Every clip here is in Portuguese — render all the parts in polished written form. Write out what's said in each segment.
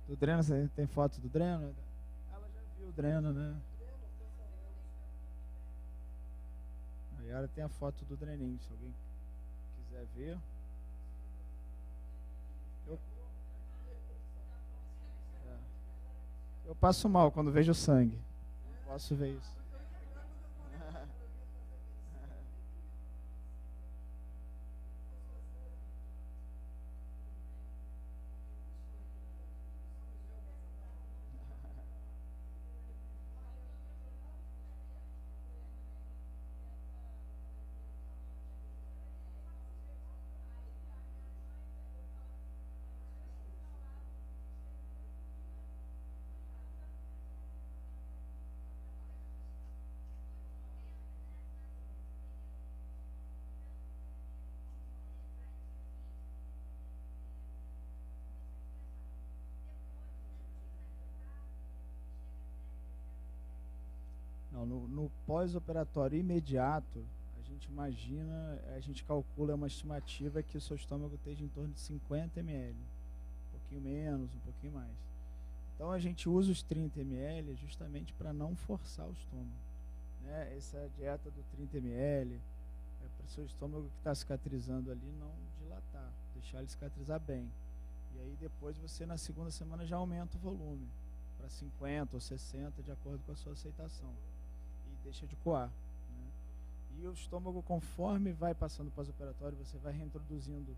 Do dreno, você tem foto do dreno? Ela já viu o dreno, né? A Yara tem a foto do dreninho, se alguém quiser ver. Eu, é, eu passo mal quando vejo sangue. Não posso ver isso. Não, no pós-operatório imediato, a gente imagina, a gente calcula uma estimativa que o seu estômago esteja em torno de 50 ml, um pouquinho menos, um pouquinho mais. Então a gente usa os 30 ml justamente para não forçar o estômago, né? Essa dieta do 30 ml é para o seu estômago que está cicatrizando ali não dilatar, deixar ele cicatrizar bem. E aí depois você na segunda semana já aumenta o volume para 50 ou 60 de acordo com a sua aceitação. Deixa de coar, né? E o estômago, conforme vai passando pós-operatório, você vai reintroduzindo,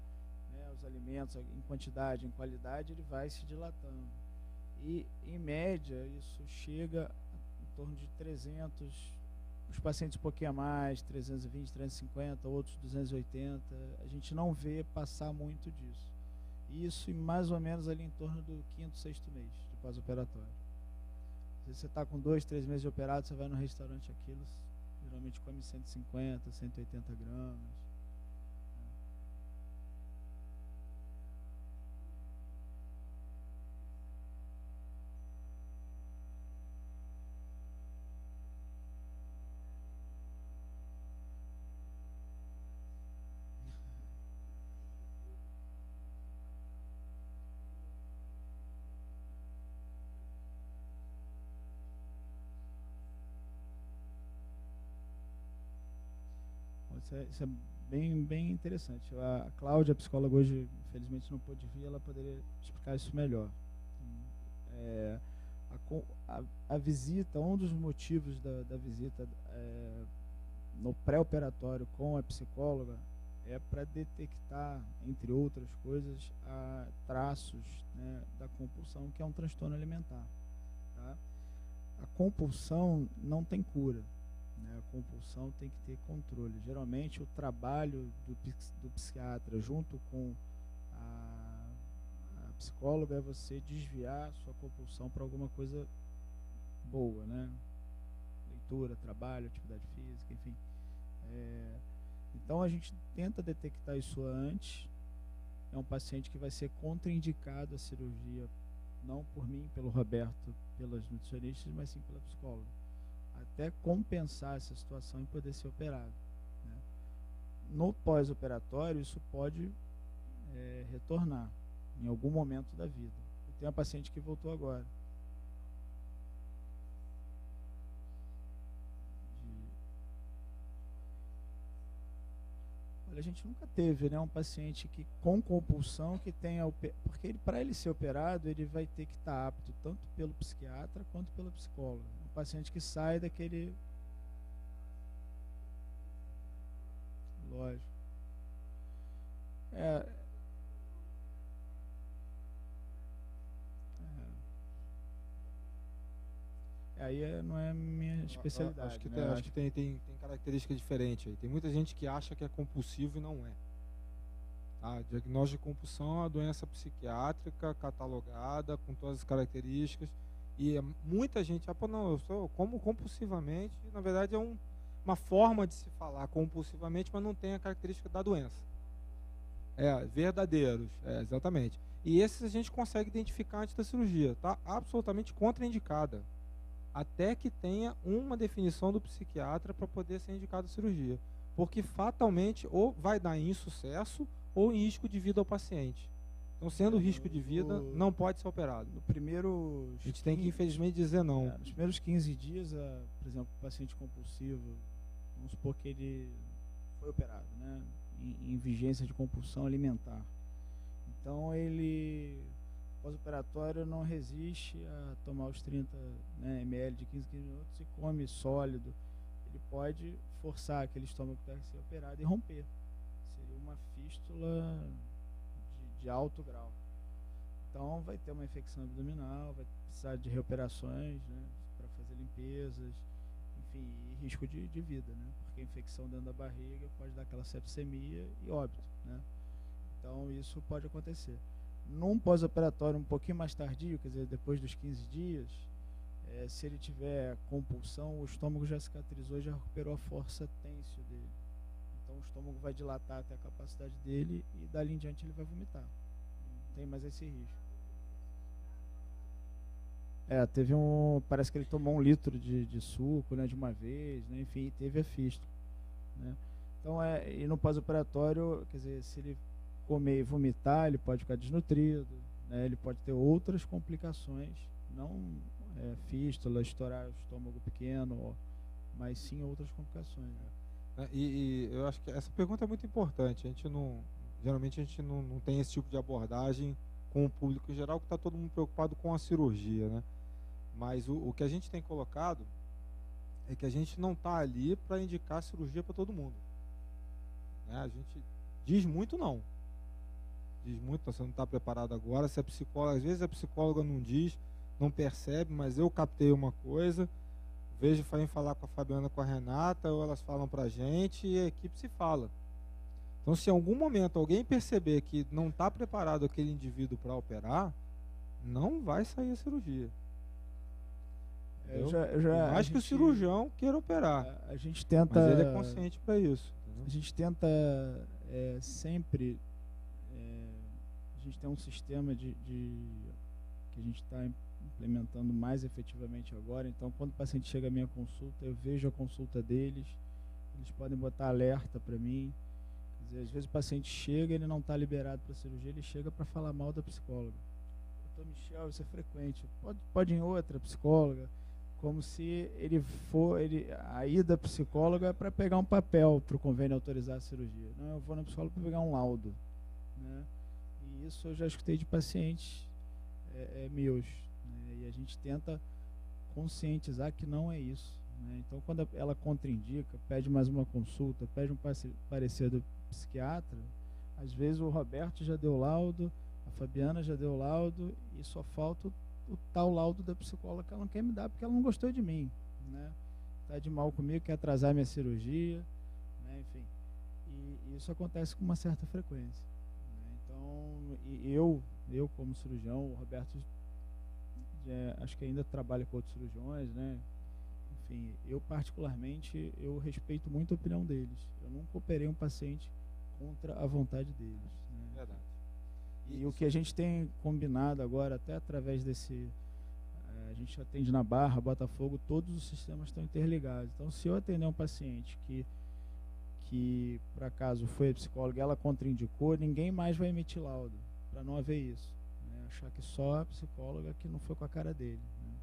né, os alimentos em quantidade, em qualidade, ele vai se dilatando. E, em média, isso chega em torno de 300, os pacientes um pouquinho a mais, 320, 350, outros 280, a gente não vê passar muito disso. Isso mais ou menos ali em torno do 5º, 6º mês de pós-operatório. Se você está com 2, 3 meses de operado, você vai no restaurante Aquilos, geralmente come 150, 180 gramas. Isso é bem interessante. A Cláudia, a psicóloga, hoje, infelizmente, não pôde vir, ela poderia explicar isso melhor. A visita, um dos motivos da visita no pré-operatório com a psicóloga é para detectar, entre outras coisas, traços, né, da compulsão, que é um transtorno alimentar. Tá? A compulsão não tem cura. A compulsão tem que ter controle. Geralmente o trabalho do psiquiatra junto com a psicóloga é você desviar a sua compulsão para alguma coisa boa, né? Leitura, trabalho, atividade física, enfim. Então a gente tenta detectar isso antes. É um paciente que vai ser contraindicado a cirurgia, não por mim, pelo Roberto, pelas nutricionistas, mas sim pela psicóloga, até compensar essa situação e poder ser operado, né? No pós-operatório, isso pode retornar em algum momento da vida. Eu tenho uma paciente que voltou agora. Olha, a gente nunca teve, né, um paciente que com compulsão que tenha... Porque para ele ser operado, ele vai ter que estar apto tanto pelo psiquiatra quanto pela psicóloga. Um paciente que sai daquele... Lógico. Aí não é minha especialidade. Acho que, né? acho que tem característica diferente aí. Tem muita gente que acha que é compulsivo e não é. Tá? Diagnóstico de compulsão é uma doença psiquiátrica catalogada com todas as características. E muita gente, não, eu como compulsivamente, na verdade é uma forma de se falar compulsivamente, mas não tem a característica da doença. Verdadeiros, exatamente. E esses a gente consegue identificar antes da cirurgia, tá? Absolutamente contraindicada, até que tenha uma definição do psiquiatra para poder ser indicada a cirurgia, porque fatalmente ou vai dar insucesso ou em risco de vida ao paciente. Então, sendo risco de vida, não pode ser operado. No primeiro... A gente tem que, infelizmente, dizer não. Nos primeiros 15 dias, por exemplo, o paciente compulsivo, vamos supor que ele foi operado, né, em vigência de compulsão alimentar. Então, ele, pós-operatório, não resiste a tomar os 30 ml de 15 minutos e come sólido. Ele pode forçar aquele estômago que está a ser operado e romper. Seria uma fístula de alto grau. Então vai ter uma infecção abdominal, vai precisar de reoperações, né, para fazer limpezas, enfim, e risco de vida, né, porque a infecção dentro da barriga pode dar aquela sepsemia e óbito, né. Então isso pode acontecer. Num pós-operatório um pouquinho mais tardio, quer dizer, depois dos 15 dias, se ele tiver compulsão, o estômago já cicatrizou, já recuperou a força têncil dele. Então o estômago vai dilatar até a capacidade dele e dali em diante ele vai vomitar. Não tem mais esse risco. Teve parece que ele tomou 1 litro de suco, né, de uma vez, né, enfim, teve a fístula, né. Então, e no pós-operatório, quer dizer, se ele comer e vomitar, ele pode ficar desnutrido, né, ele pode ter outras complicações, não fístula, estourar o estômago pequeno, mas sim outras complicações. Né? E eu acho que essa pergunta é muito importante. Geralmente a gente não tem esse tipo de abordagem com o público em geral, que está todo mundo preocupado com a cirurgia, né? Mas o que a gente tem colocado é que a gente não está ali para indicar cirurgia para todo mundo, né? A gente diz muito não. Diz muito, você não está preparado agora. Se a psicóloga, às vezes a psicóloga não diz, não percebe, mas eu captei uma coisa, vejo falar com a Fabiana, com a Renata, ou elas falam para a gente e a equipe se fala. Então, se em algum momento alguém perceber que não está preparado aquele indivíduo para operar, não vai sair a cirurgia. Acho que o cirurgião queira operar. A gente tenta... Mas ele é consciente para isso. Entendeu? A gente tenta sempre... a gente tem um sistema que a gente está implementando mais efetivamente agora. Então, quando o paciente chega à minha consulta, eu vejo a consulta deles, eles podem botar alerta para mim. Quer dizer, às vezes o paciente chega, ele não está liberado para cirurgia, ele chega para falar mal da psicóloga. Doutor Michel, isso é frequente. Pode ir em outra psicóloga, como se a ida à psicóloga é para pegar um papel para o convênio autorizar a cirurgia. Não, eu vou na psicóloga para pegar um laudo, né? E isso eu já escutei de pacientes meus, né? E a gente tenta conscientizar que não é isso, né? Então, quando ela contraindica, pede mais uma consulta, pede um parecer do psiquiatra, às vezes o Roberto já deu laudo, a Fabiana já deu laudo, e só falta o tal laudo da psicóloga que ela não quer me dar porque ela não gostou de mim, né? Tá de mal comigo, quer atrasar minha cirurgia, né? Enfim, e isso acontece com uma certa frequência, né? Então, eu como cirurgião, o Roberto acho que ainda trabalha com outros cirurgiões, né? Enfim, eu particularmente, eu respeito muito a opinião deles. Eu nunca operei um paciente contra a vontade deles, né? Verdade. E o que a gente tem combinado agora, até através desse... a gente atende na Barra, Botafogo, todos os sistemas estão interligados. Então, se eu atender um paciente que por acaso foi a psicóloga e ela contraindicou, ninguém mais vai emitir laudo, para não haver isso, né? Achar que só a psicóloga que não foi com a cara dele, né?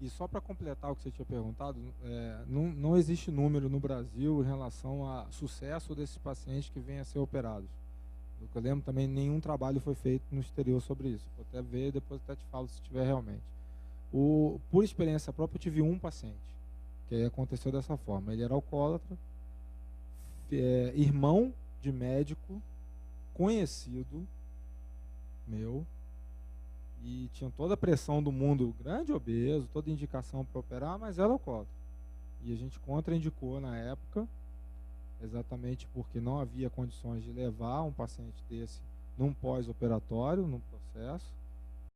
E só para completar o que você tinha perguntado, não existe número no Brasil em relação ao sucesso desses pacientes que vêm a ser operados. Do que eu lembro também, nenhum trabalho foi feito no exterior sobre isso. Vou até ver, depois até te falo se tiver realmente. Por experiência própria, eu tive um paciente que aconteceu dessa forma. Ele era alcoólatra, irmão de médico, conhecido meu, e tinha toda a pressão do mundo, grande obeso, toda indicação para operar, mas era alcoólatra. E a gente contraindicou na época, exatamente porque não havia condições de levar um paciente desse num pós-operatório, num processo.